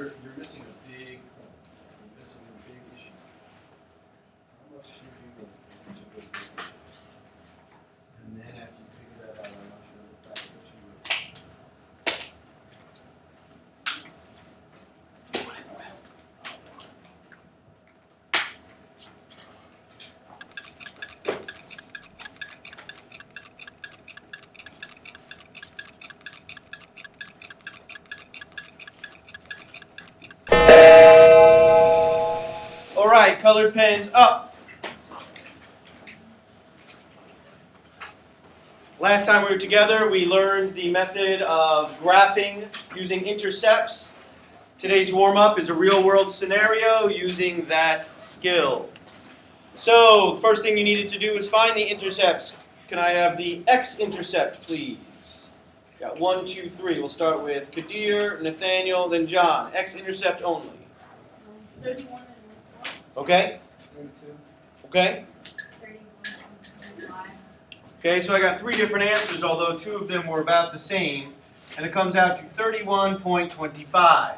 you're missing a big point. You're missing a big issue. How much should you know each of those big issues? And then after you figure that out, I'm not sure the fact that you would. All right, colored pens up. Last time we were together, we learned the method of graphing using intercepts. Today's warm-up is a real-world scenario using that skill. So, the first thing you needed to do is find the intercepts. Can I have the x-intercept, please? Got 1, 2, 3. We'll start with Kadir, Nathaniel, then John. X-intercept only. 31 and 1. Okay? 32. Okay? 31 and 5. Okay, so I got 3 different answers, although 2 of them were about the same. And it comes out to 31.25.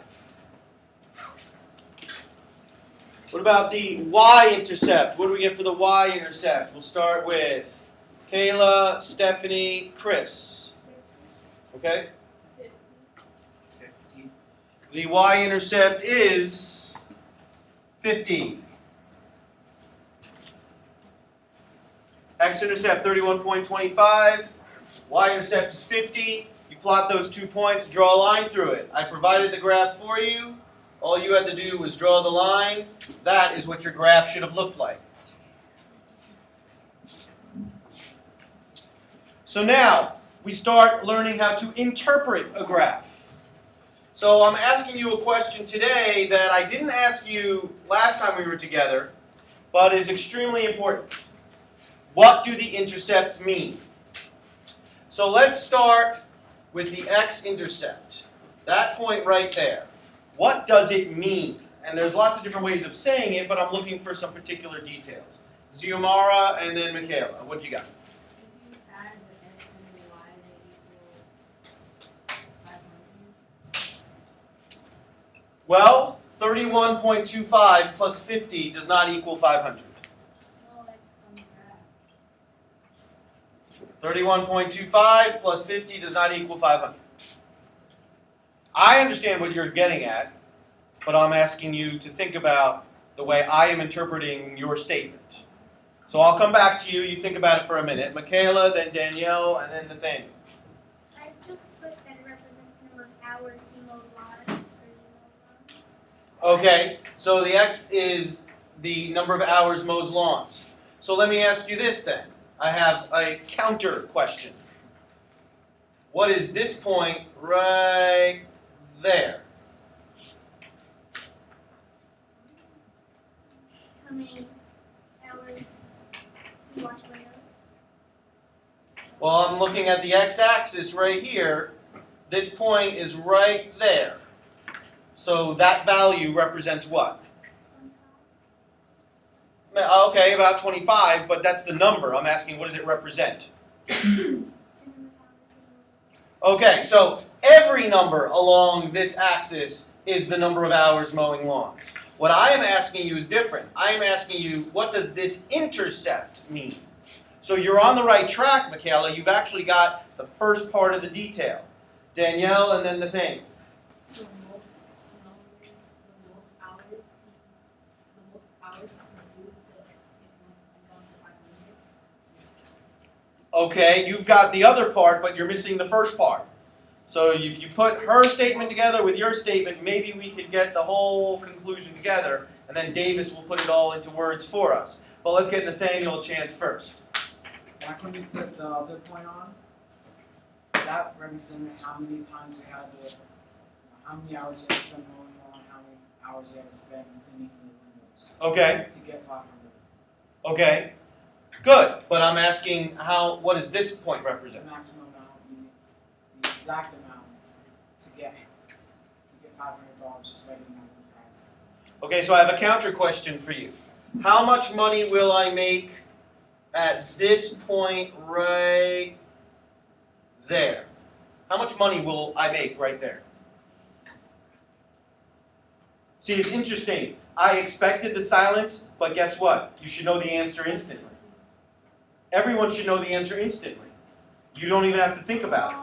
What about the y-intercept? What do we get for the y-intercept? We'll start with Kayla, Stephanie, Chris. Okay? 50. The y-intercept is 50. X-intercept 31.25. Y-intercept is 50. You plot those 2 points, draw a line through it. I provided the graph for you. All you had to do was draw the line. That is what your graph should have looked like. So now, we start learning how to interpret a graph. So I'm asking you a question today that I didn't ask you last time we were together, but is extremely important. What do the intercepts mean? So let's start with the x-intercept. That point right there. What does it mean? And there's lots of different ways of saying it, but I'm looking for some particular details. Xiomara and then Michaela. What do you got? If you add the x and the y, they equal 500. Well, 31.25 plus 50 does not equal 500. No, like on the graph. 31.25 plus 50 does not equal 500. I understand what you're getting at, but I'm asking you to think about the way I am interpreting your statement. So I'll come back to you. You think about it for a minute. Michaela, then Danielle, and then Nathaniel. I just put that it represents the number of hours he mowed lawns. Okay, so the x is the number of hours mows lawns. So let me ask you this then. I have a counter question. What is this point right there? How many hours he washed windows? Well, I'm looking at the x-axis right here. This point is right there. So that value represents what? Okay, about 25, but that's the number. I'm asking, what does it represent? Okay, so every number along this axis is the number of hours mowing lawns. What I am asking you is different. I am asking you, what does this intercept mean? So you're on the right track, Michaela. You've actually got the first part of the detail. Danielle and then Nathaniel. The most hours he can do to come to 500. Okay, you've got the other part, but you're missing the first part. So if you put her statement together with your statement, maybe we could get the whole conclusion together, and then Davis will put it all into words for us. But let's get Nathaniel a chance first. Back when you put the other point on, that represented how many times you had to, how many hours you had to spend mowing lawn, how many hours you had to spend cleaning the windows. Okay. To get 500. Okay. Good. But I'm asking what does this point The represent? maximum amount, the exact amount to get $500 just by getting out of tax. Okay, so I have a counter question for you. How much money will I make at this point right there? How much money will I make right there? See, it's interesting. I expected the silence, but guess what? You should know the answer instantly. Everyone should know the answer instantly. You don't even have to think about it.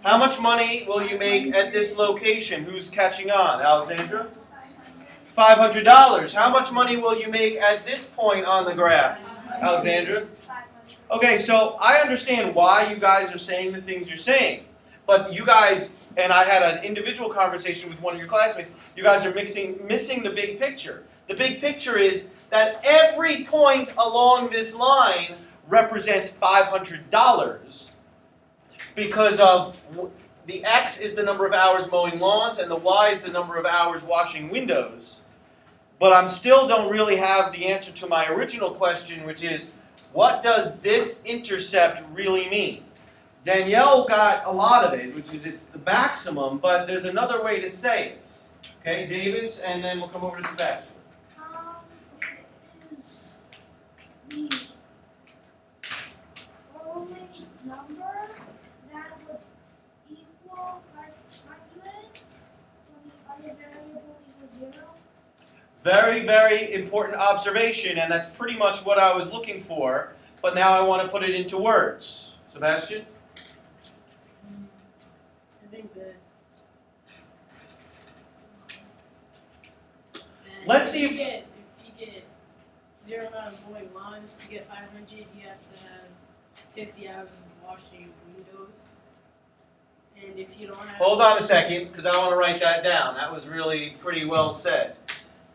How much money will you make at this location? Who's catching on? Alexandra? $500. How much money will you make at this point on the graph? Alexandra? Okay, so I understand why you guys are saying the things you're saying. But you guys, and I had an individual conversation with one of your classmates, you guys are missing the big picture. The big picture is that every point along this line represents $500 because of the X is the number of hours mowing lawns and the Y is the number of hours washing windows. But I still don't really have the answer to my original question, which is, what does this intercept really mean? Danielle got a lot of it, which is it's the maximum, but there's another way to say it. Okay, Davis, and then we'll come over to Sebastian. It is the only number that would equal 500 when the other variable equals 0. Very, very important observation, and that's pretty much what I was looking for, but now I want to put it into words. Sebastian? I think that. Let's see if you get 0 amount of mowing lawns to get 500, you have to have 50 hours of washing windows. And if you don't have. Hold on a second, because I want to write that down. That was really pretty well said.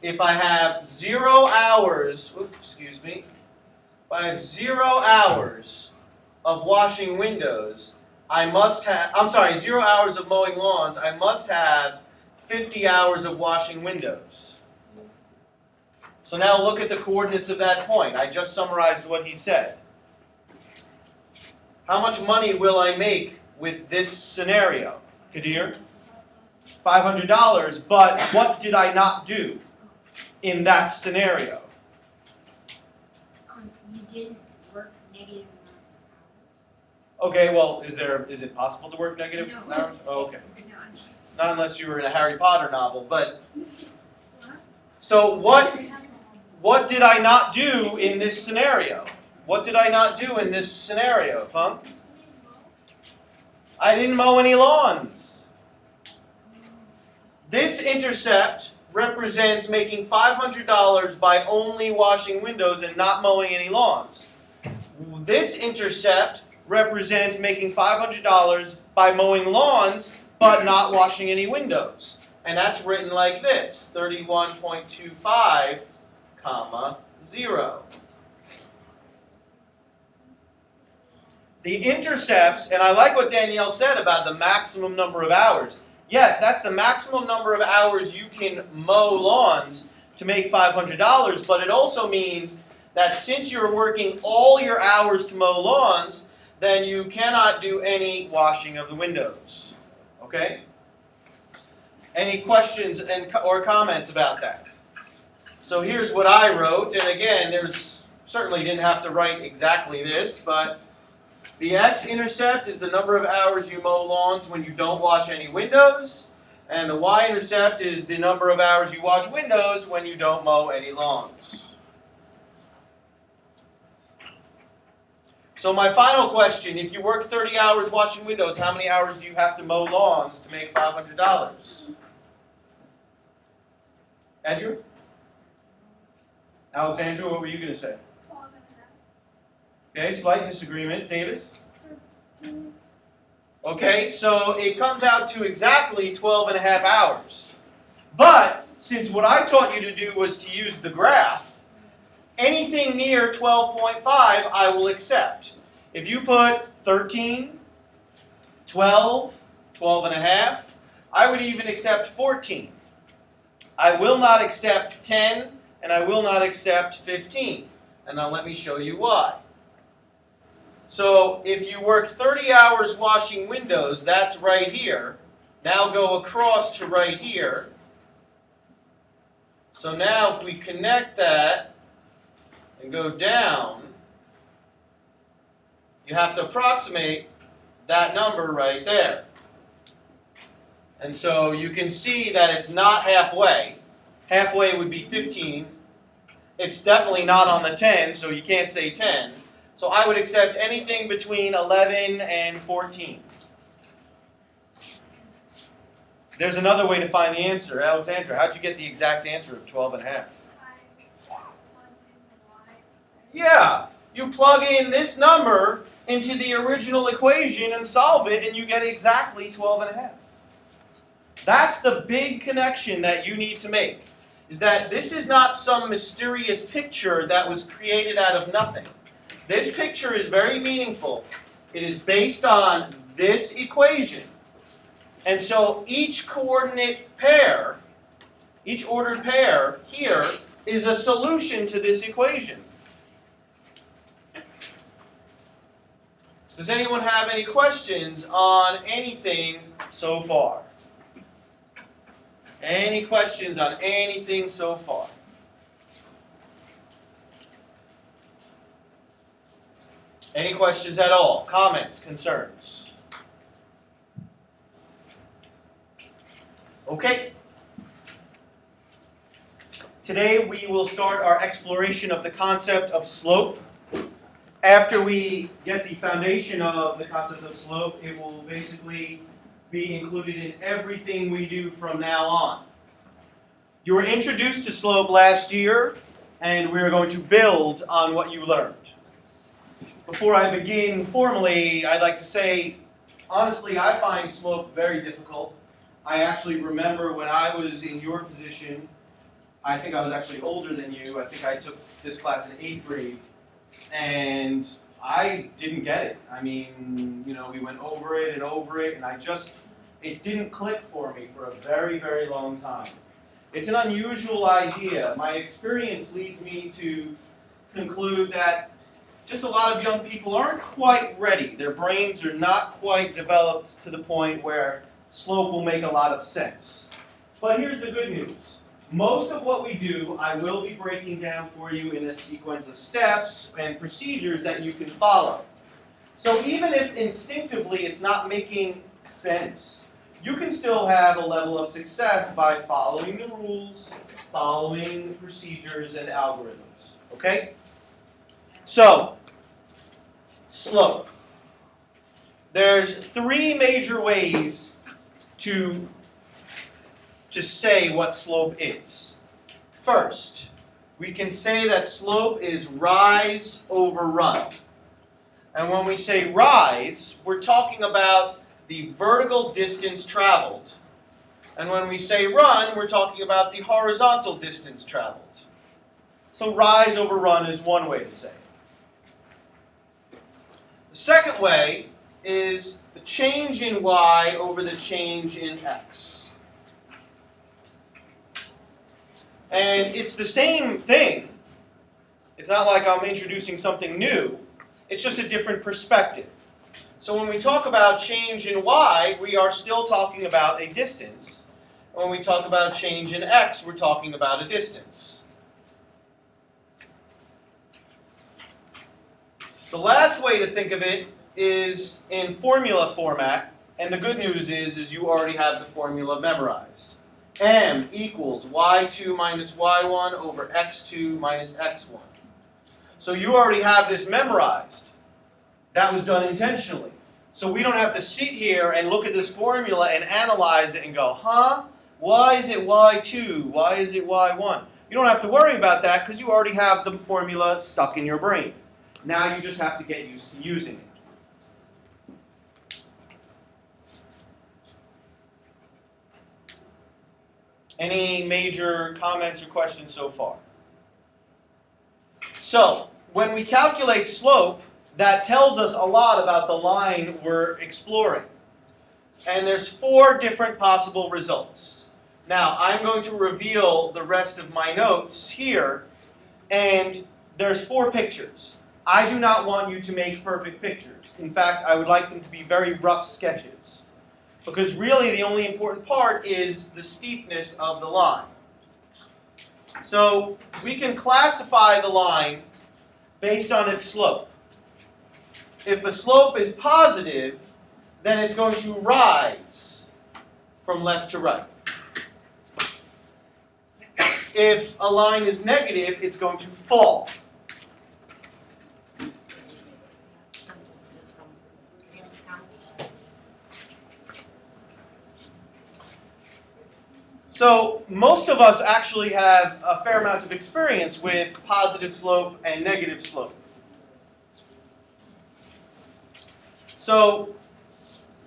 If I have 0 hours, excuse me, if I have 0 hours of washing windows, I must have, 0 hours of mowing lawns, I must have 50 hours of washing windows. So now look at the coordinates of that point. I just summarized what he said. How much money will I make with this scenario? Kadir? $500, but what did I not do in that scenario? You didn't work negative Okay, well, is it possible to work negative No. hours? Oh, okay. No, I'm just. Not unless you were in a Harry Potter novel, but so what did I not do in this scenario? What did I not do in this scenario, Funk? I didn't mow any lawns. This intercept represents making $500 by only washing windows and not mowing any lawns. This intercept represents making $500 by mowing lawns but not washing any windows. And that's written like this, 31.25, comma, 0. The intercepts, and I like what Danielle said about the maximum number of hours. Yes, that's the maximum number of hours you can mow lawns to make $500, but it also means that since you're working all your hours to mow lawns, then you cannot do any washing of the windows. Okay? Any questions or comments about that? So here's what I wrote, and again, certainly didn't have to write exactly this, but the x-intercept is the number of hours you mow lawns when you don't wash any windows, and the y-intercept is the number of hours you wash windows when you don't mow any lawns. So my final question, if you work 30 hours washing windows, how many hours do you have to mow lawns to make $500? Edgar? Alexandra, what were you going to say? 12 and Okay, slight disagreement. Davis? Okay, so it comes out to exactly 12 and a half hours. But since what I taught you to do was to use the graph, anything near 12.5 I will accept. If you put 13, 12, 12 and a half, I would even accept 14. I will not accept 10, and I will not accept 15. And now let me show you why. So if you work 30 hours washing windows, that's right here. Now go across to right here. So now if we connect that and go down, you have to approximate that number right there. And so you can see that it's not halfway. Halfway would be 15. It's definitely not on the 10, so you can't say 10. So I would accept anything between 11 and 14. There's another way to find the answer. Alexandra, how'd you get the exact answer of 12 and a half? Yeah, you plug in this number into the original equation and solve it, and you get exactly 12 and a half. That's the big connection that you need to make, is that this is not some mysterious picture that was created out of nothing. This picture is very meaningful. It is based on this equation. And so each coordinate pair, each ordered pair here, is a solution to this equation. Does anyone have any questions on anything so far? Any questions on anything so far? Any questions at all? Comments? Concerns? Okay. Today we will start our exploration of the concept of slope. After we get the foundation of the concept of slope, it will basically be included in everything we do from now on. You were introduced to slope last year, and we are going to build on what you learned. Before I begin formally, I'd like to say, honestly, I find slope very difficult. I actually remember when I was in your position, I think I was actually older than you. I think I took this class in 8th grade, and I didn't get it. I mean, we went over it, and it didn't click for me for a very, very long time. It's an unusual idea. My experience leads me to conclude that just a lot of young people aren't quite ready. Their brains are not quite developed to the point where slope will make a lot of sense. But here's the good news. Most of what we do, I will be breaking down for you in a sequence of steps and procedures that you can follow. So even if instinctively it's not making sense, you can still have a level of success by following the rules, following procedures and algorithms. Okay? So, slope. There's 3 major ways to say what slope is. First, we can say that slope is rise over run. And when we say rise, we're talking about the vertical distance traveled. And when we say run, we're talking about the horizontal distance traveled. So rise over run is one way to say it. The second way is the change in y over the change in x. And it's the same thing. It's not like I'm introducing something new. It's just a different perspective. So when we talk about change in y, we are still talking about a distance. When we talk about change in x, we're talking about a distance. The last way to think of it is in formula format, and the good news is you already have the formula memorized. M equals y2 minus y1 over x2 minus x1. So you already have this memorized. That was done intentionally. So we don't have to sit here and look at this formula and analyze it and go, why is it y2? Why is it y1? You don't have to worry about that because you already have the formula stuck in your brain. Now you just have to get used to using it. Any major comments or questions so far? So, when we calculate slope, that tells us a lot about the line we're exploring. And there's 4 different possible results. Now, I'm going to reveal the rest of my notes here, and there's 4 pictures. I do not want you to make perfect pictures. In fact, I would like them to be very rough sketches. Because really the only important part is the steepness of the line. So we can classify the line based on its slope. If the slope is positive, then it's going to rise from left to right. if a line is negative, it's going to fall. So most of us actually have a fair amount of experience with positive slope and negative slope. So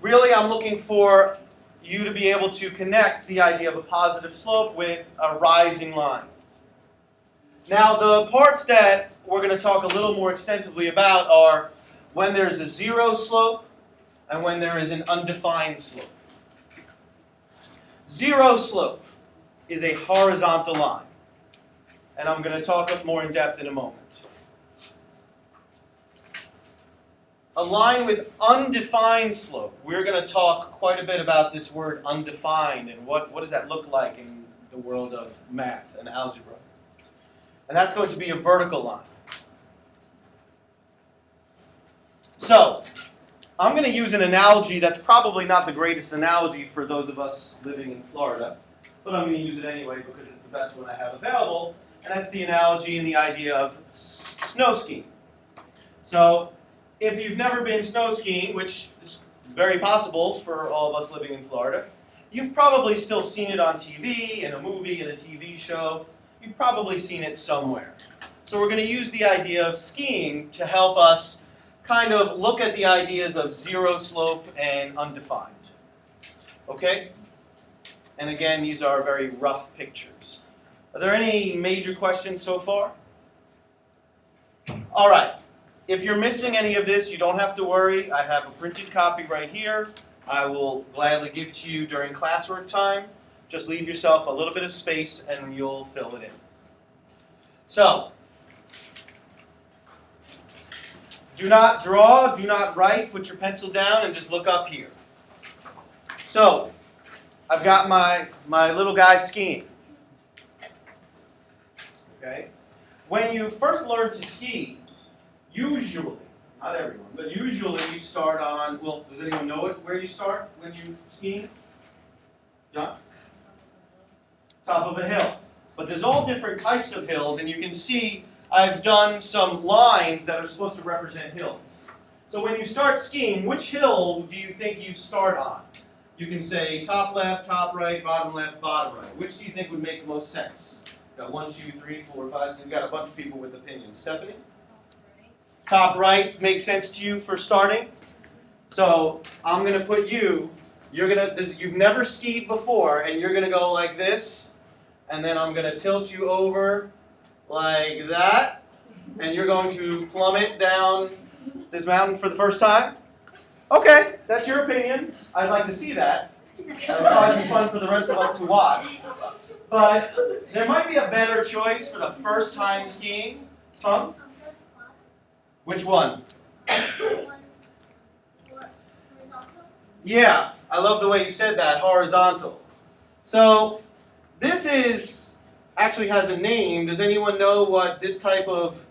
really I'm looking for you to be able to connect the idea of a positive slope with a rising line. Now the parts that we're going to talk a little more extensively about are when there's a zero slope and when there is an undefined slope. Zero slope is a horizontal line, and I'm going to talk more in depth in a moment. A line with undefined slope, we're going to talk quite a bit about this word undefined and what does that look like in the world of math and algebra. And that's going to be a vertical line. So, I'm going to use an analogy that's probably not the greatest analogy for those of us living in Florida, but I'm going to use it anyway because it's the best one I have available, and that's the analogy and the idea of snow skiing. So, if you've never been snow skiing, which is very possible for all of us living in Florida, you've probably still seen it on TV, in a movie, in a TV show. You've probably seen it somewhere. So we're going to use the idea of skiing to help us kind of look at the ideas of zero slope and undefined. Okay? And again, these are very rough pictures. Are there any major questions so far? All right. If you're missing any of this, you don't have to worry. I have a printed copy right here. I will gladly give to you during classwork time. Just leave yourself a little bit of space and you'll fill it in. So, do not draw, do not write, put your pencil down and just look up here. So, I've got my little guy skiing. Okay? When you first learn to ski, usually, not everyone, but usually you start on, well, does anyone know where you start when you're skiing? John? Top of a hill. But there's all different types of hills, and you can see I've done some lines that are supposed to represent hills. So when you start skiing, which hill do you think you start on? You can say top left, top right, bottom left, bottom right. Which do you think would make the most sense? You got 1, 2, 3, 4, 5, so you've got a bunch of people with opinions. Stephanie? Top right makes sense to you for starting? So I'm going to put you, you've never skied before, and you're going to go like this, and then I'm going to tilt you over like that, and you're going to plummet down this mountain for the first time? Okay, that's your opinion. I'd like to see that. It'll probably be fun for the rest of us to watch. But there might be a better choice for the first time skiing. Tom? Which one? Yeah, I love the way you said that, horizontal. So this actually has a name. Does anyone know what this type of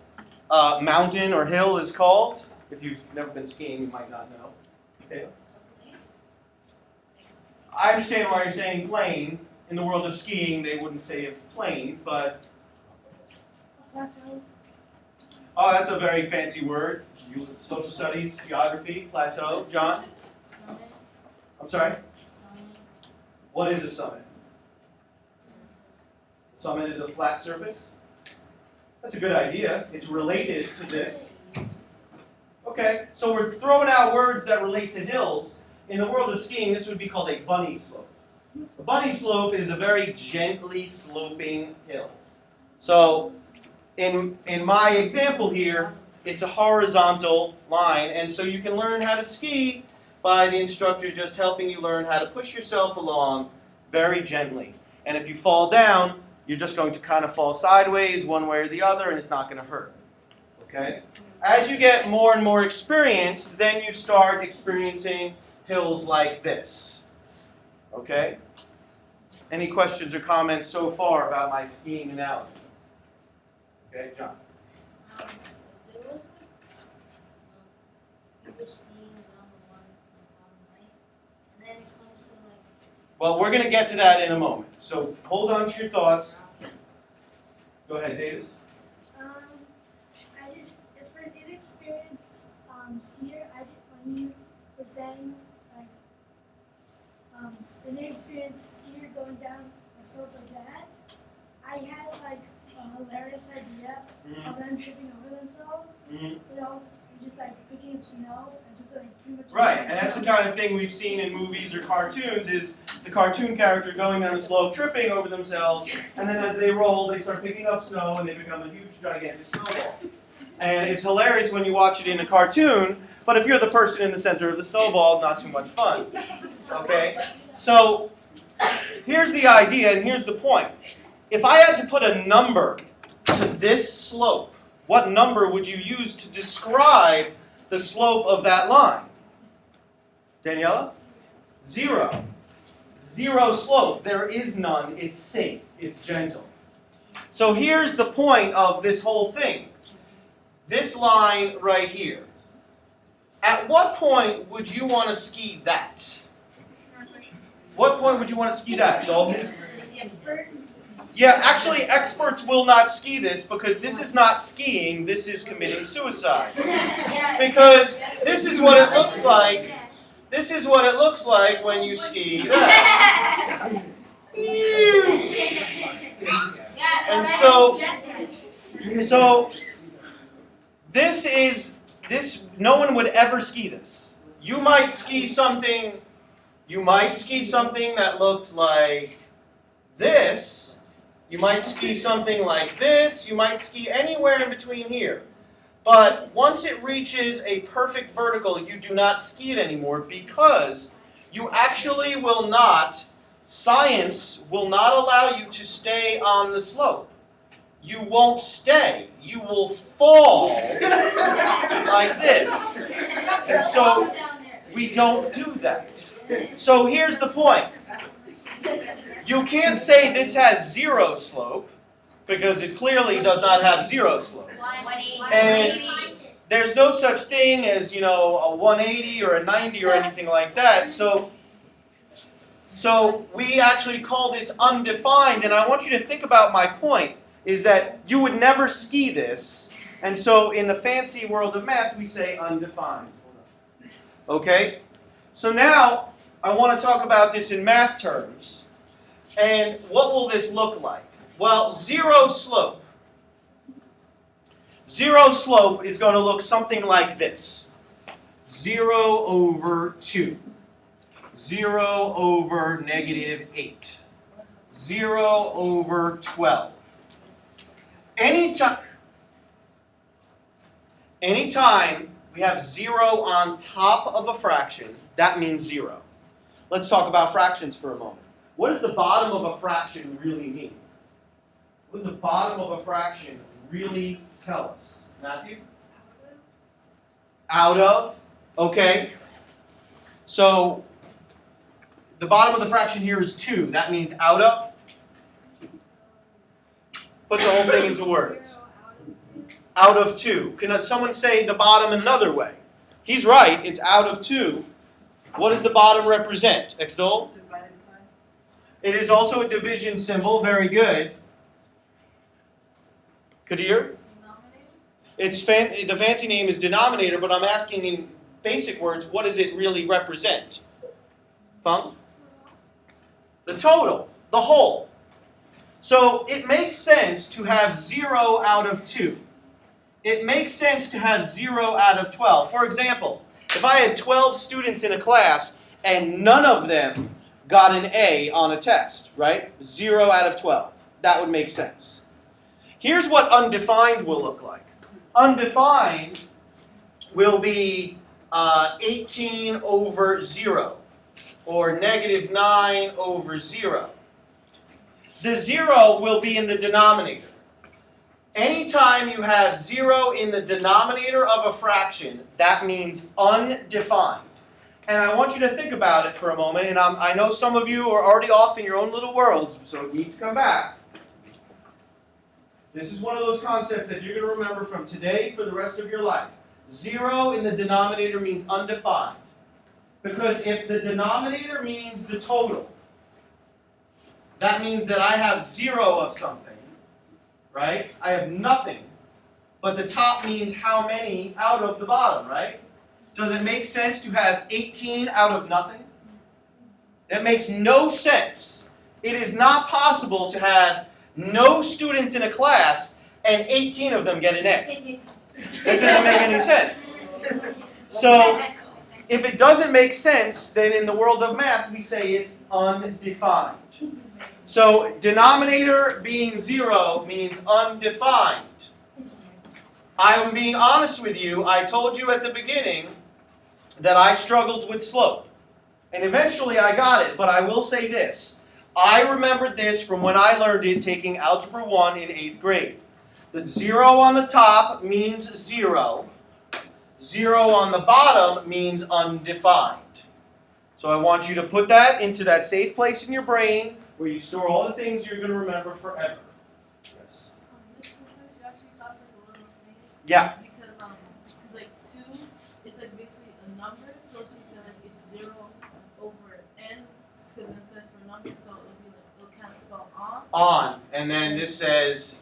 mountain or hill is called? If you've never been skiing, you might not know. Okay. I understand why you're saying plane. In the world of skiing, they wouldn't say a plane, but... Oh, that's a very fancy word. Social studies, geography, plateau. John? Summit. I'm sorry? Summit. What is a summit? Summit is a flat surface? That's a good idea. It's related to this. Okay, so we're throwing out words that relate to hills. In the world of skiing, this would be called a bunny slope. A bunny slope is a very gently sloping hill. So, in my example here, it's a horizontal line, and so you can learn how to ski by the instructor just helping you learn how to push yourself along very gently. And if you fall down, you're just going to kind of fall sideways one way or the other, and it's not going to hurt. Okay? As you get more and more experienced, then you start experiencing hills like this. Okay? Any questions or comments so far about my skiing analogy? Okay, John. There was you were skiing on the one right, and then it comes to like. Well, we're going to get to that in a moment. So hold on to your thoughts. Go ahead, Davis. I did for an inexperienced skier. When you were saying like an inexperienced skier going down a slope like that, I had like a hilarious idea of them tripping over themselves, but also just like picking up snow and just like pretty much. Right, and that's the kind of thing we've seen in movies or cartoons, is the cartoon character going down the slope, tripping over themselves, and then as they roll, they start picking up snow, and they become a huge, gigantic snowball. And it's hilarious when you watch it in a cartoon, but if you're the person in the center of the snowball, not too much fun. Okay? So, here's the idea, and here's the point. If I had to put a number to this slope, what number would you use to describe the slope of that line? Daniela? 0. 0 slope. There is none. It's safe. It's gentle. So here's the point of this whole thing. This line right here. At what point would you want to ski that? What point would you want to ski that, Dalton? Expert. Yeah, actually, experts will not ski this because this is not skiing, this is committing suicide. Because this is what it looks like. This is what it looks like when you ski that. And so this no one would ever ski this. You might ski something that looked like this. You might ski something like this. You might ski anywhere in between here. But once it reaches a perfect vertical, you do not ski it anymore because you actually will not, science will not allow you to stay on the slope. You won't stay. You will fall like this. And so we don't do that. So here's the point. You can't say this has 0 slope because it clearly does not have 0 slope. And there's no such thing as, a 180 or a 90 or anything like that. So we actually call this undefined. And I want you to think about my point, is that you would never ski this. And so in the fancy world of math, we say undefined. Okay? So now I want to talk about this in math terms. And what will this look like? Well, 0 slope. 0 slope is going to look something like this. 0 over 2. 0 over negative 8. 0 over 12. Anytime we have 0 on top of a fraction, that means 0. Let's talk about fractions for a moment. What does the bottom of a fraction really mean? What does the bottom of a fraction really tell us? Matthew? Out of. Okay. So the bottom of the fraction here is 2. That means out of. Put the whole thing into words. Out of 2. Can someone say the bottom another way? He's right. It's out of 2. What does the bottom represent? Extol? It is also a division symbol. Very good. Kadir? It's the fancy name is denominator, but I'm asking in basic words, what does it really represent? Fung? The total, the whole. So it makes sense to have 0 out of 2. It makes sense to have 0 out of 12. For example, if I had 12 students in a class and none of them got an A on a test, right? 0 out of 12. That would make sense. Here's what undefined will look like. Undefined will be 18 over 0, or negative 9 over 0. The 0 will be in the denominator. Anytime you have 0 in the denominator of a fraction, that means undefined. And I want you to think about it for a moment, and I know some of you are already off in your own little worlds, so you need to come back. This is one of those concepts that you're going to remember from today for the rest of your life. 0 in the denominator means undefined. Because if the denominator means the total, that means that I have 0 of something, right? I have nothing. But the top means how many out of the bottom, right? Does it make sense to have 18 out of nothing? That makes no sense. It is not possible to have no students in a class and 18 of them get an A. That doesn't make any sense. So, if it doesn't make sense, then in the world of math we say it's undefined. So, denominator being 0 means undefined. I'm being honest with you. I told you at the beginning that I struggled with slope. And eventually I got it, but I will say this. I remembered this from when I learned it taking Algebra 1 in 8th grade. The 0 on the top means 0. 0 on the bottom means undefined. So I want you to put that into that safe place in your brain where you store all the things you're going to remember forever. Yes. This question you actually taught us a little thing. Yeah. Because like 2, it's like basically a number. So she said like it's 0 over n, because it says for numbers, so it'll kind of spell on. On. And then this says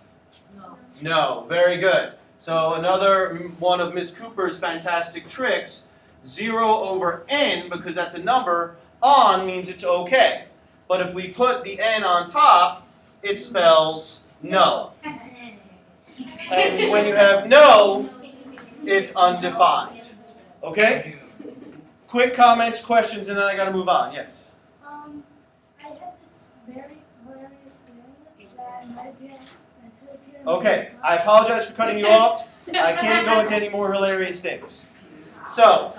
No. no. Very good. So another one of Miss Cooper's fantastic tricks, 0 over n, because that's a number, on means it's okay. But if we put the n on top, it spells no. And when you have no, it's undefined. Okay? Quick comments, questions, and then I got to move on. Yes? I had this very hilarious thing that might be Okay, I apologize for cutting you off. I can't go into any more hilarious things. So,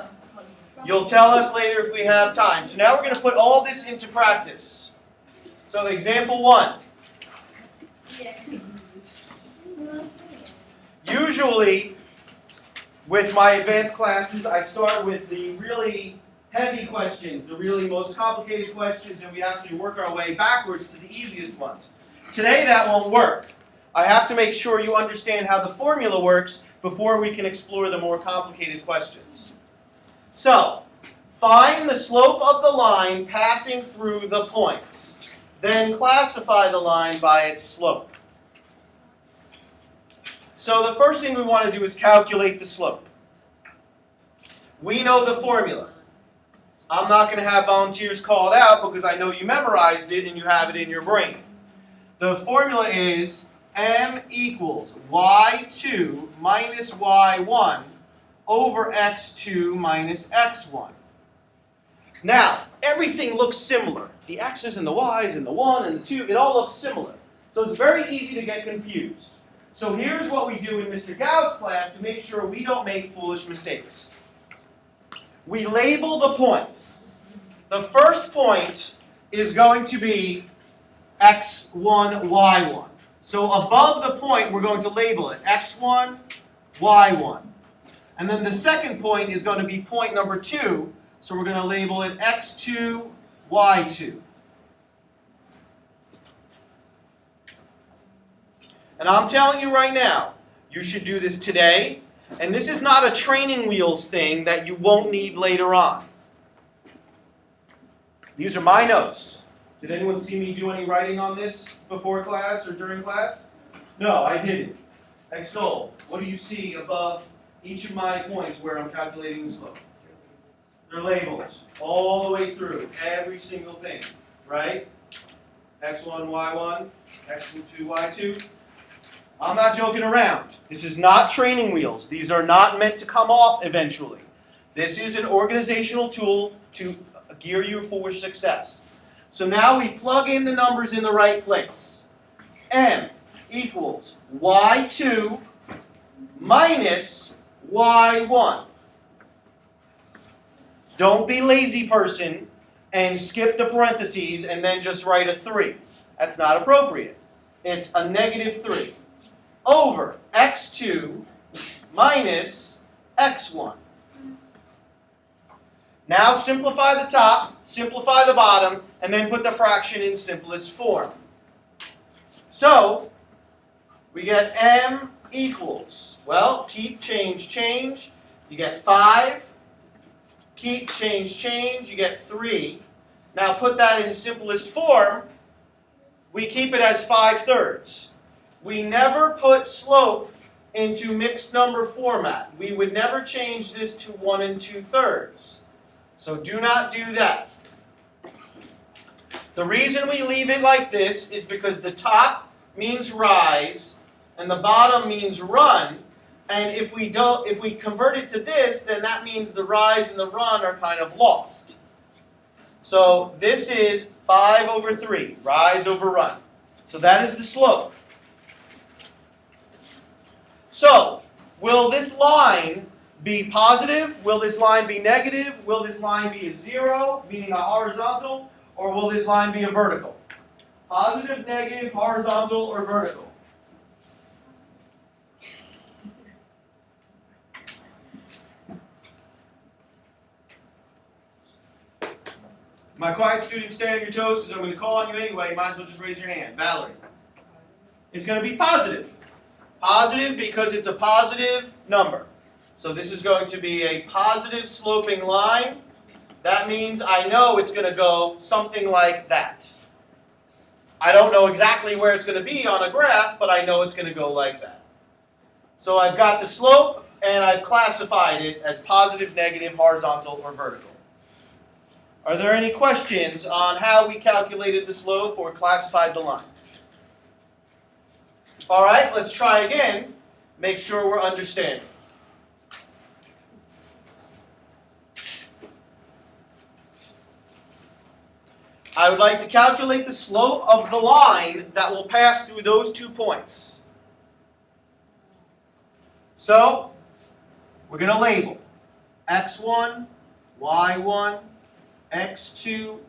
you'll tell us later if we have time. So now we're going to put all this into practice. So example 1. Usually, with my advanced classes, I start with the really heavy questions, the really most complicated questions, and we actually work our way backwards to the easiest ones. Today that won't work. I have to make sure you understand how the formula works before we can explore the more complicated questions. So, find the slope of the line passing through the points. Then classify the line by its slope. So the first thing we want to do is calculate the slope. We know the formula. I'm not going to have volunteers called out because I know you memorized it and you have it in your brain. The formula is m equals y2 minus y1 over x2 minus x1. Now, everything looks similar. The x's and the y's and the 1 and the 2, it all looks similar. So it's very easy to get confused. So here's what we do in Mr. Gowd's class to make sure we don't make foolish mistakes. We label the points. The first point is going to be x1, y1. So above the point, we're going to label it x1, y1. And then the second point is going to be point number 2. So we're going to label it x2, y2. And I'm telling you right now, you should do this today. And this is not a training wheels thing that you won't need later on. These are my notes. Did anyone see me do any writing on this before class or during class? No, I didn't. Extol, what do you see above each of my points where I'm calculating the slope? They're labels all the way through, every single thing, right? x1, y1, x2, y2. I'm not joking around. This is not training wheels. These are not meant to come off eventually. This is an organizational tool to gear you for success. So now we plug in the numbers in the right place. M equals y2 minus y1. Don't be lazy, person, and skip the parentheses and then just write a 3. That's not appropriate. It's a negative 3 over x2 minus x1. Now simplify the top, simplify the bottom, and then put the fraction in simplest form. So, we get m equals, well, keep, change, change. You get 5. Keep, change, change. You get 3. Now put that in simplest form. We keep it as 5/3. we never put slope into mixed number format. We would never change this to 1 2/3. So do not do that. The reason we leave it like this is because the top means rise and the bottom means run. And if we convert it to this, then that means the rise and the run are kind of lost. So this is 5/3, rise over run. So that is the slope. So, will this line be positive? Will this line be negative? Will this line be a 0, meaning a horizontal? Or will this line be a vertical? Positive, negative, horizontal, or vertical? My quiet students, stay on your toes because I'm going to call on you anyway. You might as well just raise your hand. Valerie. It's going to be positive. Positive because it's a positive number. So this is going to be a positive sloping line. That means I know it's going to go something like that. I don't know exactly where it's going to be on a graph, but I know it's going to go like that. So I've got the slope, and I've classified it as positive, negative, horizontal, or vertical. Are there any questions on how we calculated the slope or classified the line? All right, let's try again. Make sure we're understanding. I would like to calculate the slope of the line that will pass through those 2 points. So, we're going to label x1, y1, x2,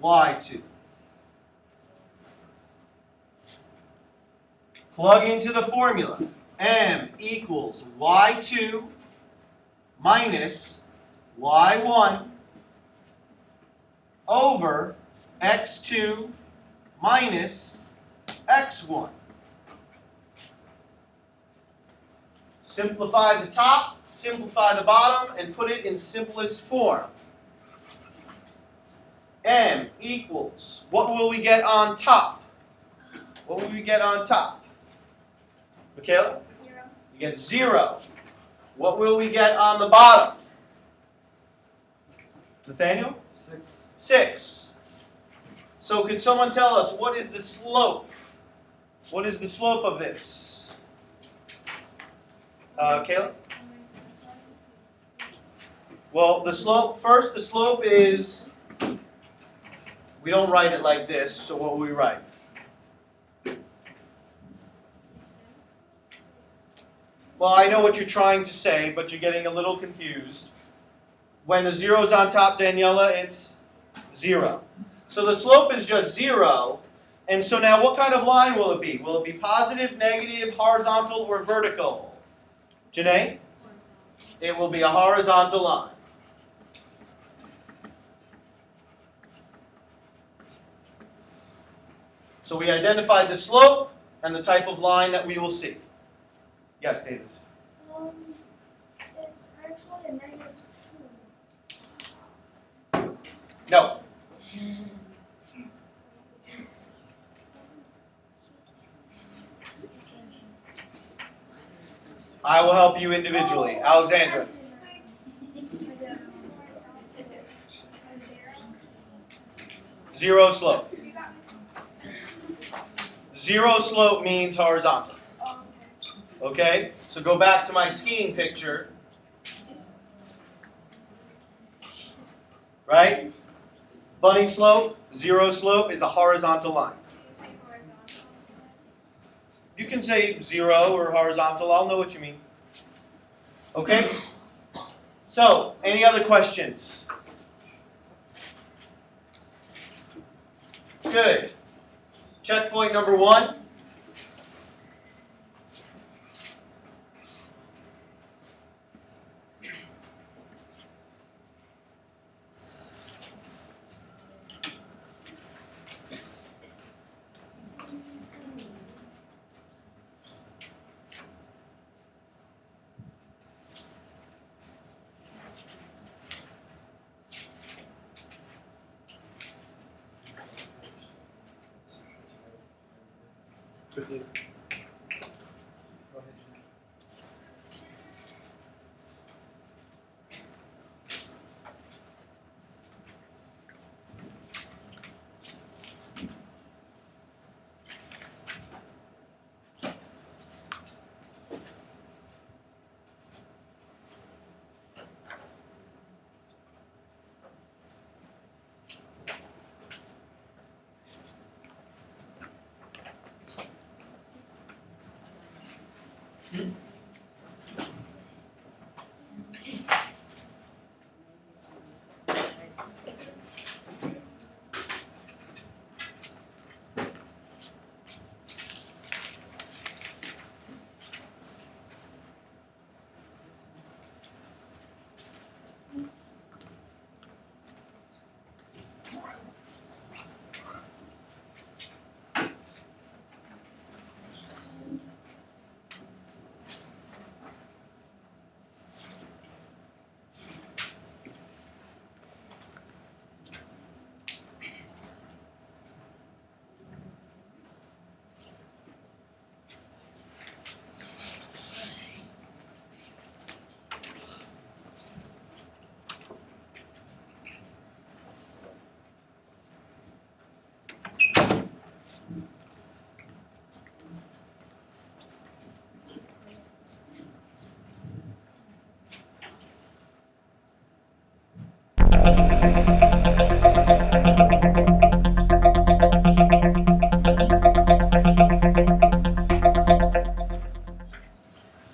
y2. Plug into the formula. M equals y2 minus y1 over x2 minus x1. Simplify the top, simplify the bottom, and put it in simplest form. M equals, what will we get on top? What will we get on top? Michaela? 0. You get 0. What will we get on the bottom? Nathaniel? 6. 6. So could someone tell us what is the slope? What is the slope of this? Kayla? Well, the slope is, we don't write it like this, so what will we write? Well, I know what you're trying to say, but you're getting a little confused. When the zero's on top, Daniela, it's 0. So the slope is just 0. And so now what kind of line will it be? Will it be positive, negative, horizontal, or vertical? Janae? It will be a horizontal line. So we identified the slope and the type of line that we will see. Yes, David? It's actually a negative 2. No. I will help you individually. Alexandra. Zero slope. Zero slope means horizontal. Okay? So go back to my skiing picture. Right? Bunny slope, zero slope is a horizontal line. You can say 0 or horizontal. I'll know what you mean. Okay? So, any other questions? Good. Checkpoint number 1. Quickly.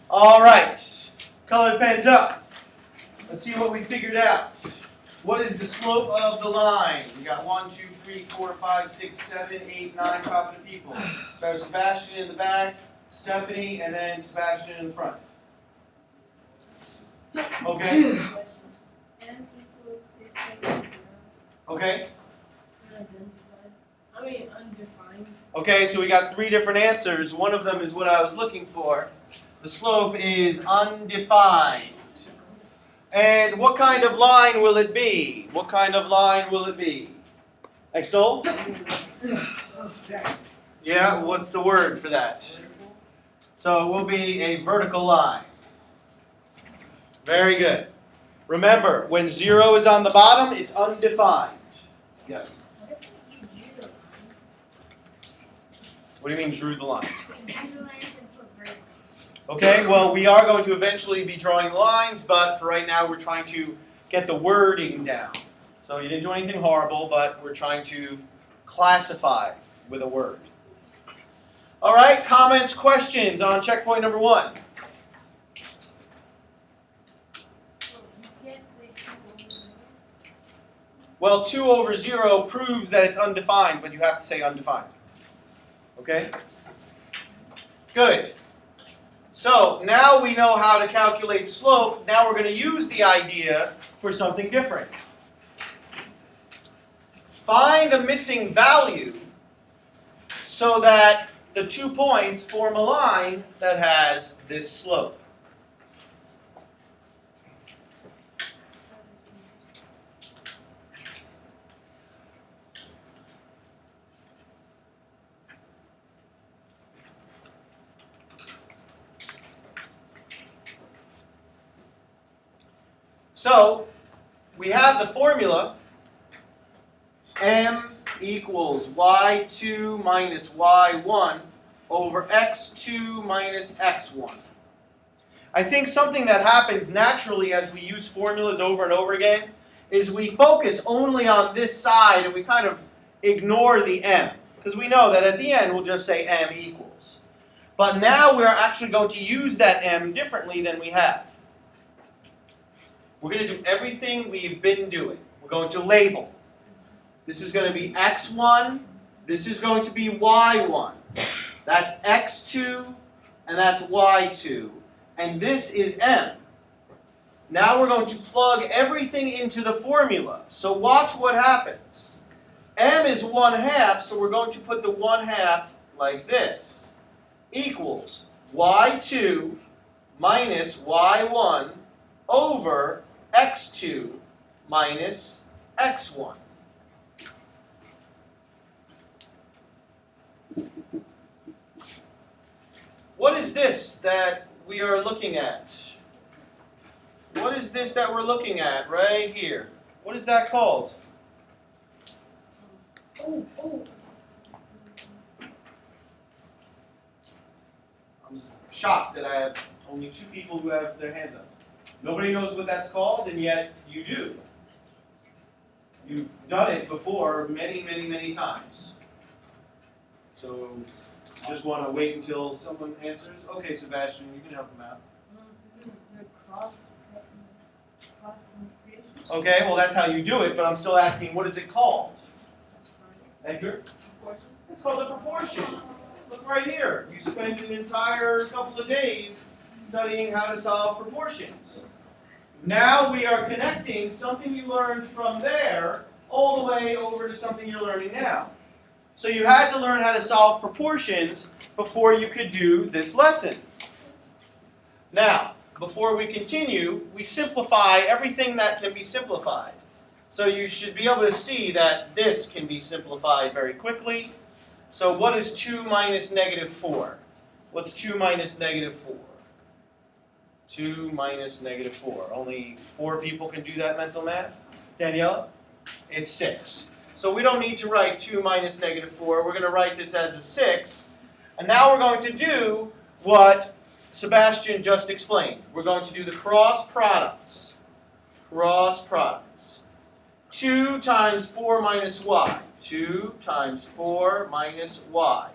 All right, colored pens up. Let's see what we figured out. What is the slope of the line? We got 1, 2, 3, 4, 5, 6, 7, 8, 9 confident people. So Sebastian in the back, Stephanie, and then Sebastian in the front. Okay. M equals 6, Okay. Undefined. Okay, so we got 3 different answers. One of them is what I was looking for. The slope is undefined. And what kind of line will it be? What kind of line will it be? Extol? Yeah, what's the word for that? So it will be a vertical line. Very good. Remember, when 0 is on the bottom, it's undefined. Yes? What do you mean drew the line? Okay, well, we are going to eventually be drawing lines, but for right now, we're trying to get the wording down. So you didn't do anything horrible, but we're trying to classify with a word. All right, comments, questions on checkpoint number 1? Well, 2 over 0 proves that it's undefined, but you have to say undefined. Okay? Good. So now we know how to calculate slope. Now we're going to use the idea for something different. Find a missing value so that the 2 points form a line that has this slope. So, we have the formula m equals y2 minus y1 over x2 minus x1. I think something that happens naturally as we use formulas over and over again is we focus only on this side and we kind of ignore the m. Because we know that at the end we'll just say m equals. But now we're actually going to use that m differently than we have. We're going to do everything we've been doing. We're going to label. This is going to be x1. This is going to be y1. That's x2, and that's y2. And this is m. Now we're going to plug everything into the formula. So watch what happens. M is 1/2, so we're going to put the 1/2 like this. Equals y2 minus y1 over x2 minus x1. What is this that we are looking at? What is this that we're looking at right here? What is that called? I'm shocked that I have only 2 people who have their hands up. Nobody knows what that's called, and yet you do. You've done it before many, many, many times. So Just want to wait until someone answers? Okay, Sebastian, you can help him out. Isn't the cross multiplication? Okay, well that's how you do it, but I'm still asking, what is it called? Edgar? It's called a proportion. Look right here. You spent an entire couple of days studying how to solve proportions. Now we are connecting something you learned from there all the way over to something you're learning now. So you had to learn how to solve proportions before you could do this lesson. Now, before we continue, we simplify everything that can be simplified. So you should be able to see that this can be simplified very quickly. So what is 2 minus negative 4? What's 2 minus negative 4? 2 minus negative 4. Only 4 people can do that mental math. Daniela? It's 6. So we don't need to write 2 minus negative 4. We're going to write this as a 6. And now we're going to do what Sebastian just explained. We're going to do the cross products. Cross products. 2 times 4 minus y. 2 times 4 minus y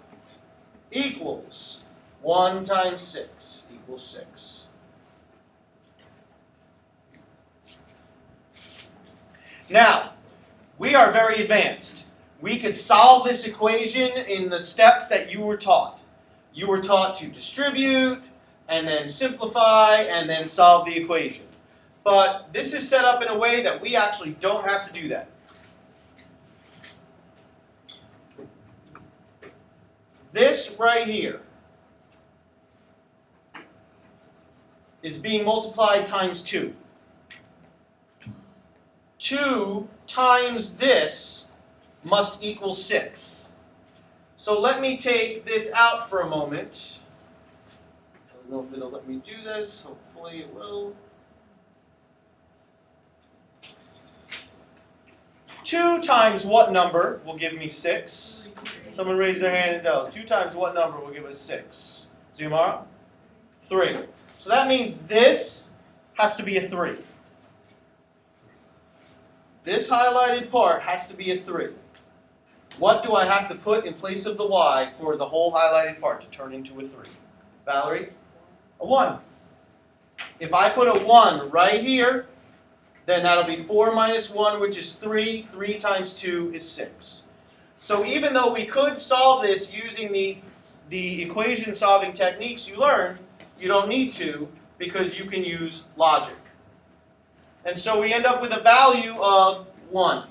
equals 1 times 6 equals 6. Now, we are very advanced. We could solve this equation in the steps that you were taught. You were taught to distribute, and then simplify, and then solve the equation. But this is set up in a way that we actually don't have to do that. This right here is being multiplied times 2. 2 times this must equal 6. So let me take this out for a moment. I don't know if it'll let me do this. Hopefully it will. 2 times what number will give me 6? Someone raise their hand and tell us. 2 times what number will give us 6? Ziumara? 3. So that means this has to be a 3. This highlighted part has to be a 3. What do I have to put in place of the y for the whole highlighted part to turn into a 3? Valerie? A 1. If I put a 1 right here, then that'll be 4 minus 1, which is 3. 3 times 2 is 6. So even though we could solve this using the equation solving techniques you learned, you don't need to because you can use logic. And so we end up with a value of 1.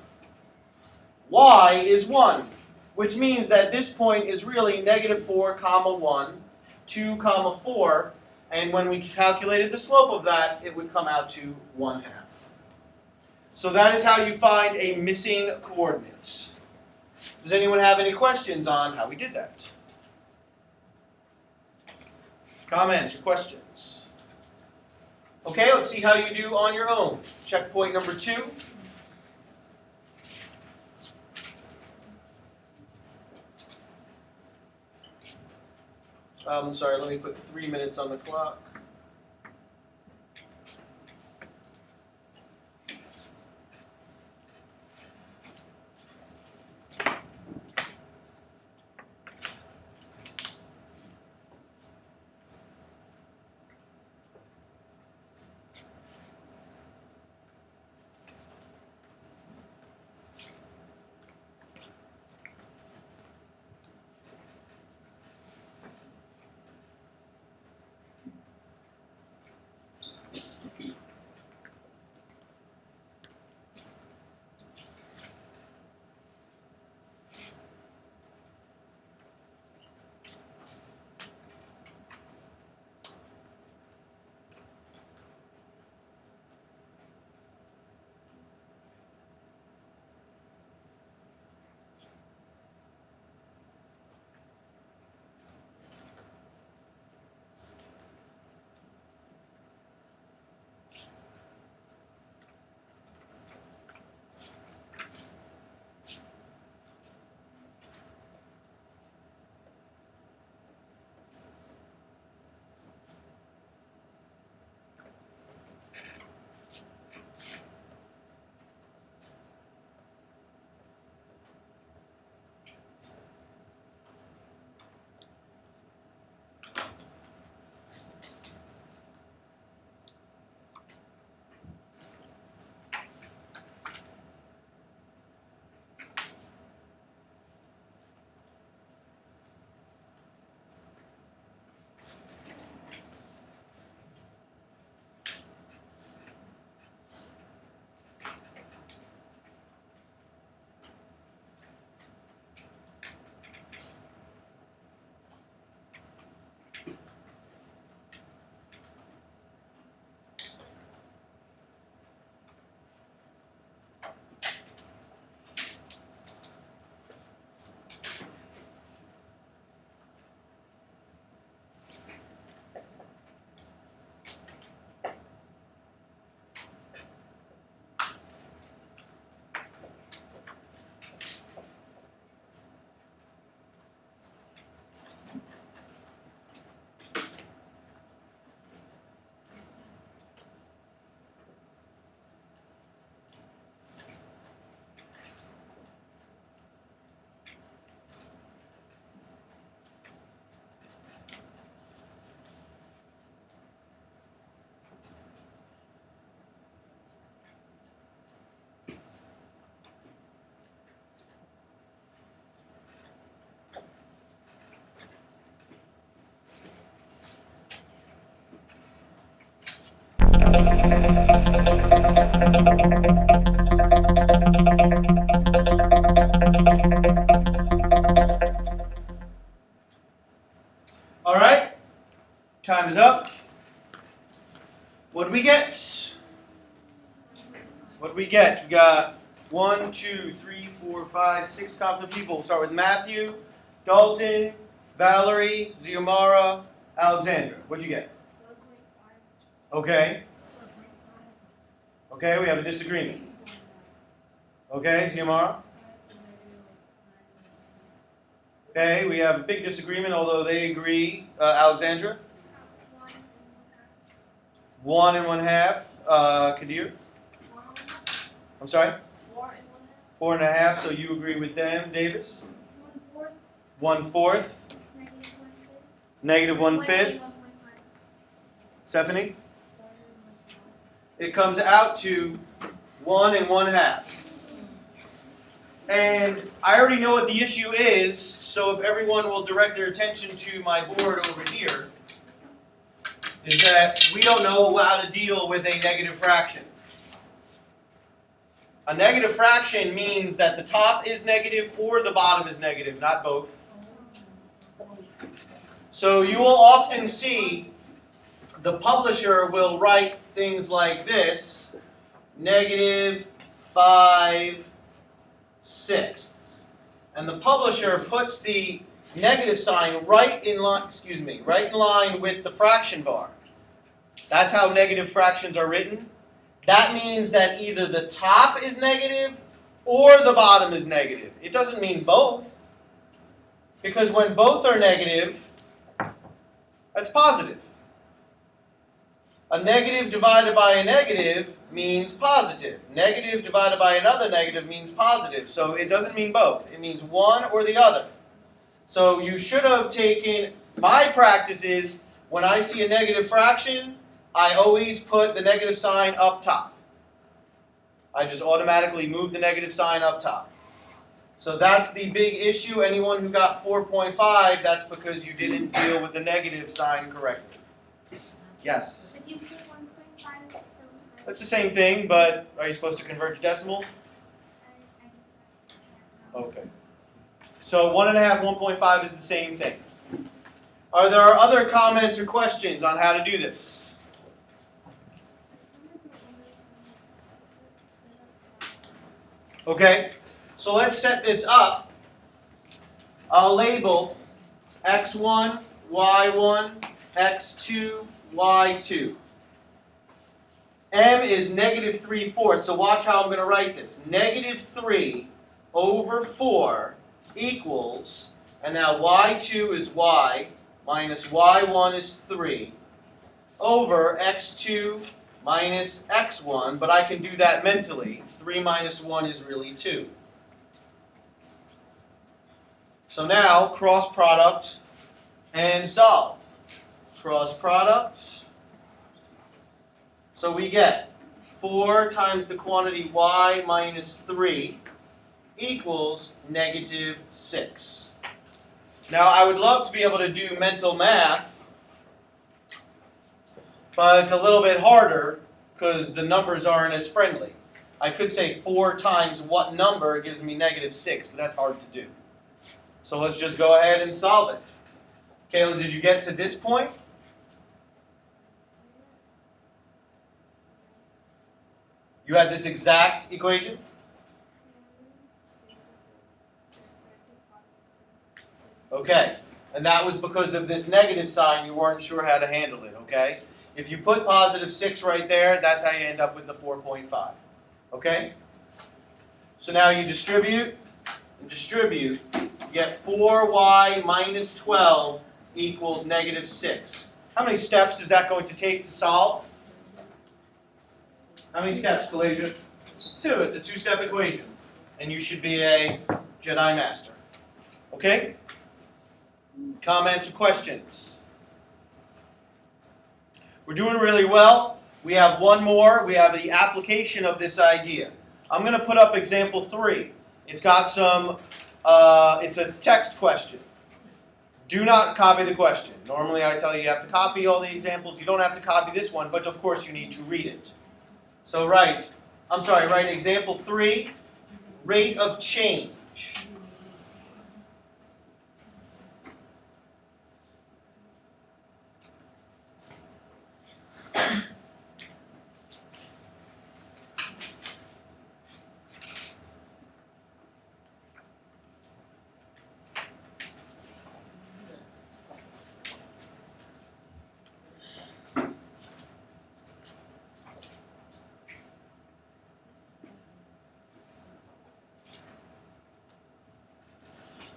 Y is 1, which means that this point is really negative 4 comma 1, 2 comma 4, and when we calculated the slope of that, it would come out to 1/2. So that is how you find a missing coordinate. Does anyone have any questions on how we did that? Comments or questions? Okay, let's see how you do on your own. Checkpoint number 2. Sorry, let me put 3 minutes on the clock. All right, time is up. What do we get? What do we get? We got 1, 2, 3, 4, 5, 6 confident people. We'll start with Matthew, Dalton, Valerie, Xiomara, Alexandra. What'd you get? 1.5. Okay. 4.5. Okay, we have a disagreement. Okay, Xiomara? Okay, we have a big disagreement, although they agree. Alexandra? 1 and 1/2. Kadir? I'm sorry? 4 and 1/2. 4.5, so you agree with them. Davis? 1/4. 1/4. Negative 1/5. -1/5. Stephanie? It comes out to 1 and 1/2. And I already know what the issue is, so if everyone will direct their attention to my board over here, is that we don't know how to deal with a negative fraction. A negative fraction means that the top is negative or the bottom is negative, not both. So you will often see the publisher will write things like this, -5/6. And the publisher puts the negative sign right in line with the fraction bar. That's how negative fractions are written. That means that either the top is negative or the bottom is negative. It doesn't mean both. Because when both are negative, that's positive. A negative divided by a negative means positive. Negative divided by another negative means positive. So it doesn't mean both. It means one or the other. So you should have taken, my practice is, when I see a negative fraction, I always put the negative sign up top. I just automatically move the negative sign up top. So that's the big issue. Anyone who got 4.5, that's because you didn't deal with the negative sign correctly. Yes? If you put 1.5, it's still That's the same thing, but are you supposed to convert to decimal? Okay. So 1.5, 1.5 is the same thing. Are there other comments or questions on how to do this? Okay, so let's set this up. I'll label x1, y1, x2, y2. M is -3/4, so watch how I'm going to write this. -3/4 equals, and now y2 is y, minus y1 is 3, over x2 minus x1, but I can do that mentally. 3 minus 1 is really 2. So now, cross product and solve. Cross product. So we get 4 times the quantity y minus 3 equals -6. Now I would love to be able to do mental math, but it's a little bit harder because the numbers aren't as friendly. I could say 4 times what number gives me -6, but that's hard to do. So let's just go ahead and solve it. Kayla, did you get to this point? You had this exact equation? Okay, and that was because of this negative sign, you weren't sure how to handle it, okay? If you put +6 right there, that's how you end up with the 4.5, okay? So now you distribute, you get 4y minus 12 equals -6. How many steps is that going to take to solve? How many steps, Kalasia? 2. It's a 2-step equation. And you should be a Jedi Master. Okay? Comments or questions? We're doing really well. We have one more. We have the application of this idea. I'm going to put up example 3. It's got some, it's a text question. Do not copy the question. Normally I tell you you have to copy all the examples. You don't have to copy this one, but of course you need to read it. So write example 3, rate of change.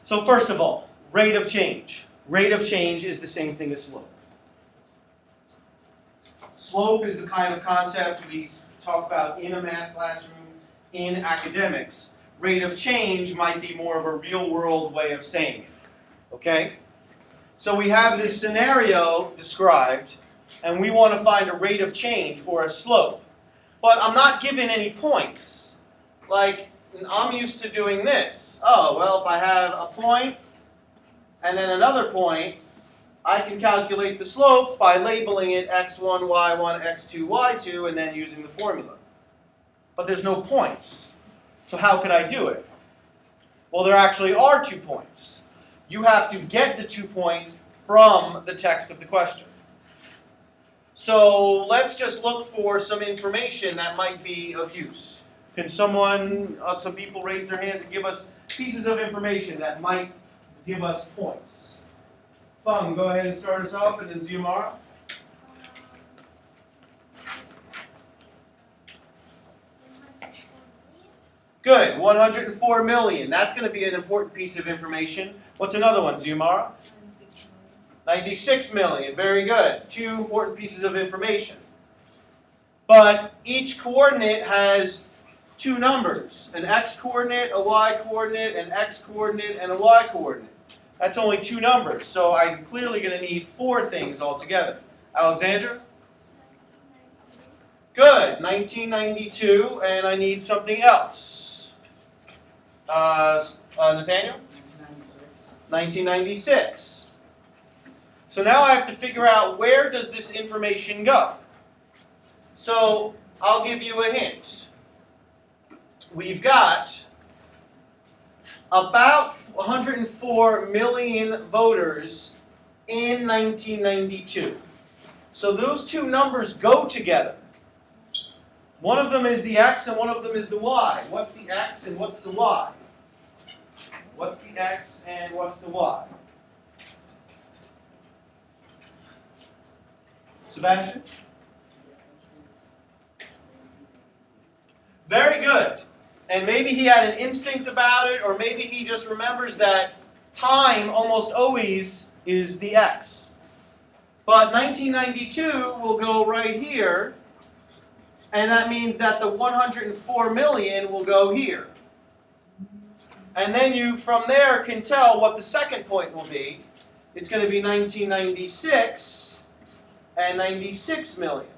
So first of all, rate of change. Rate of change is the same thing as slope. Slope is the kind of concept we talk about in a math classroom, in academics. Rate of change might be more of a real-world way of saying it. Okay? So we have this scenario described, and we want to find a rate of change or a slope. But I'm not given any points. Like, I'm used to doing this. Oh, well, if I have a point and then another point, I can calculate the slope by labeling it x1, y1, x2, y2, and then using the formula. But there's no points. So how could I do it? Well, there actually are 2 points. You have to get the 2 points from the text of the question. So let's just look for some information that might be of use. Can some people raise their hands and give us pieces of information that might give us points? Fung, go ahead and start us off, and then Ziamara. Good, 104 million. That's going to be an important piece of information. What's another one, Ziamara? 96 million. Very good. 2 important pieces of information. But each coordinate has 2 numbers, an x-coordinate, a y-coordinate, an x-coordinate, and a y-coordinate. That's only 2 numbers, so I'm clearly going to need 4 things altogether. Alexandra? Good, 1992, and I need something else. Nathaniel? 1996. 1996. So now I have to figure out where does this information go. So I'll give you a hint. We've got about 104 million voters in 1992. So those 2 numbers go together. One of them is the x and one of them is the y. What's the x and what's the y? What's the x and what's the y? Sebastian? Very good. And maybe he had an instinct about it, or maybe he just remembers that time almost always is the x. But 1992 will go right here, and that means that the 104 million will go here. And then you, from there, can tell what the second point will be. It's going to be 1996 and 96 million.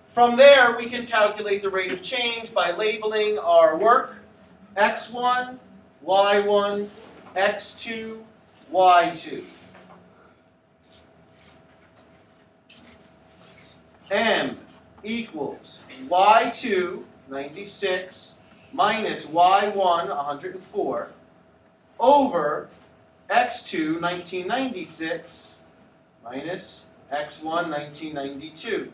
From there, we can calculate the rate of change by labeling our work x1, y1, x2, y2. M equals y2, 96, minus y1, 104, over x2, 1996, minus x1, 1992.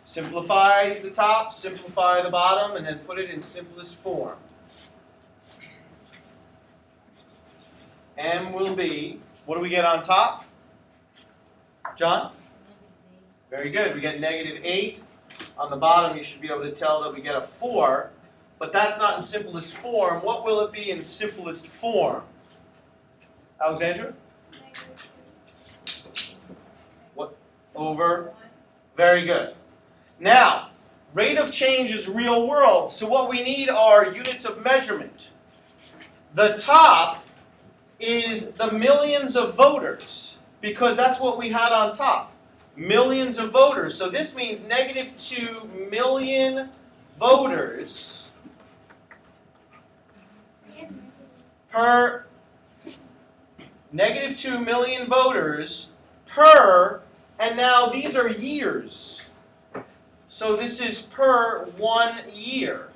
Simplify the top, simplify the bottom, and then put it in simplest form. M will be, what do we get on top? John? Very good. We get -8. On the bottom, you should be able to tell that we get a 4. But that's not in simplest form. What will it be in simplest form? Alexandra? What? Over? Very good. Now, rate of change is real world. So what we need are units of measurement. The top is the millions of voters, because that's what we had on top. Millions of voters. So this means -2 million voters per -2 million voters per, and now these are years. So this is per 1 year.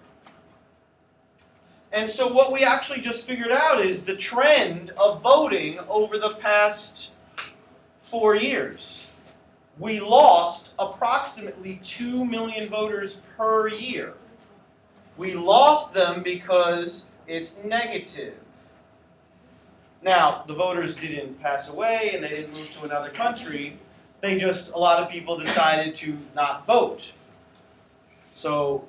And so what we actually just figured out is the trend of voting over the past 4 years. We lost approximately 2 million voters per year. We lost them because it's negative. Now, the voters didn't pass away and they didn't move to another country. A lot of people decided to not vote. So,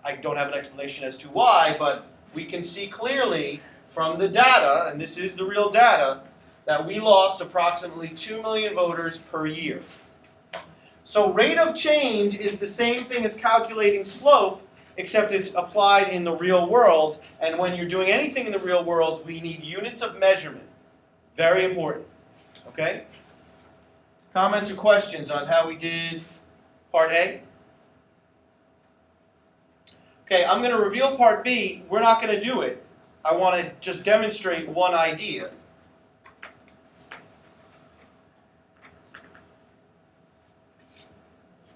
I don't have an explanation as to why, but we can see clearly from the data, and this is the real data, that we lost approximately 2 million voters per year. So rate of change is the same thing as calculating slope, except it's applied in the real world, and when you're doing anything in the real world, we need units of measurement. Very important. Okay? Comments or questions on how we did part A? Okay, I'm going to reveal part B. We're not going to do it. I want to just demonstrate one idea.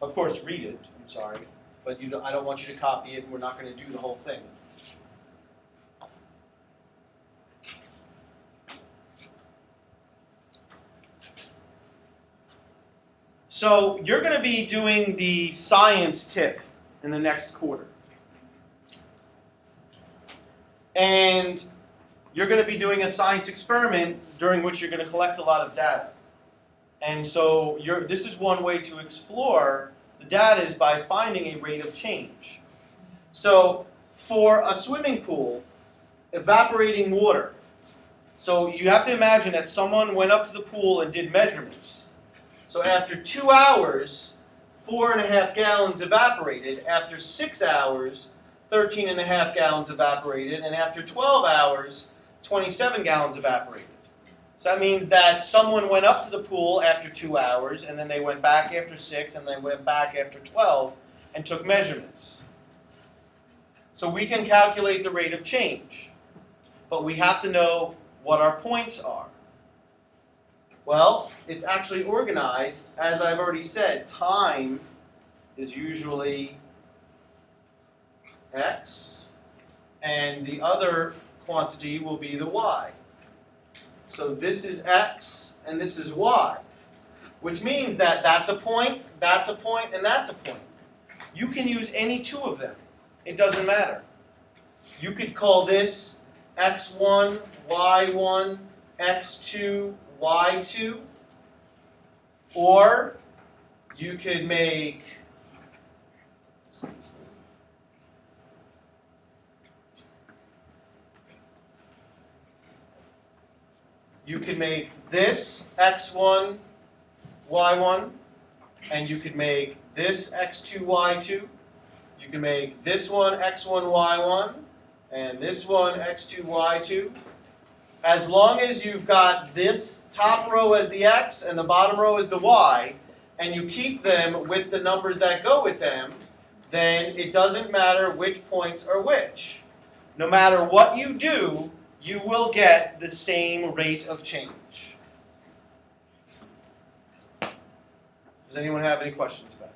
Of course, read it. I'm sorry. But I don't want you to copy it, and we're not going to do the whole thing. So you're going to be doing the science tip in the next quarter. And you're going to be doing a science experiment during which you're going to collect a lot of data. And so this is one way to explore the data is by finding a rate of change. So for a swimming pool, evaporating water. So you have to imagine that someone went up to the pool and did measurements. So after 2 hours, 4.5 gallons evaporated. After 6 hours, 13.5 gallons evaporated. And after 12 hours, 27 gallons evaporated. So that means that someone went up to the pool after 2 hours, and then they went back after 6, and they went back after 12, and took measurements. So we can calculate the rate of change, but we have to know what our points are. Well, it's actually organized, as I've already said, time is usually x, and the other quantity will be the y. So this is x, and this is y, which means that that's a point, and that's a point. You can use any two of them. It doesn't matter. You could call this x1, y1, x2, y2, or you could make this x1, y1, and you could make this x2, y2. You can make this one x1, y1, and this one x2, y2. As long as you've got this top row as the x and the bottom row as the y, and you keep them with the numbers that go with them, then it doesn't matter which points are which. No matter what you do, you will get the same rate of change. Does anyone have any questions about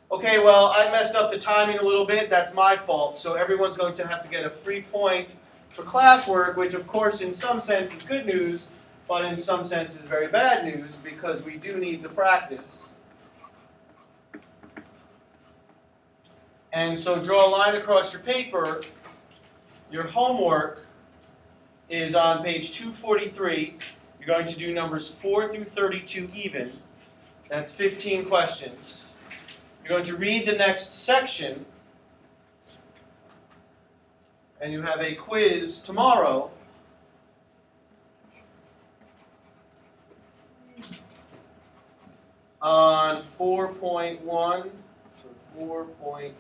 that? Okay, well, I messed up the timing a little bit. That's my fault. So everyone's going to have to get a free point for classwork, which of course in some sense is good news, but in some sense is very bad news because we do need the practice. And so draw a line across your paper. Your homework is on page 243. You're going to do numbers 4 through 32 even. That's 15 questions. You're going to read the next section, and you have a quiz tomorrow on 4.1, so 4.3.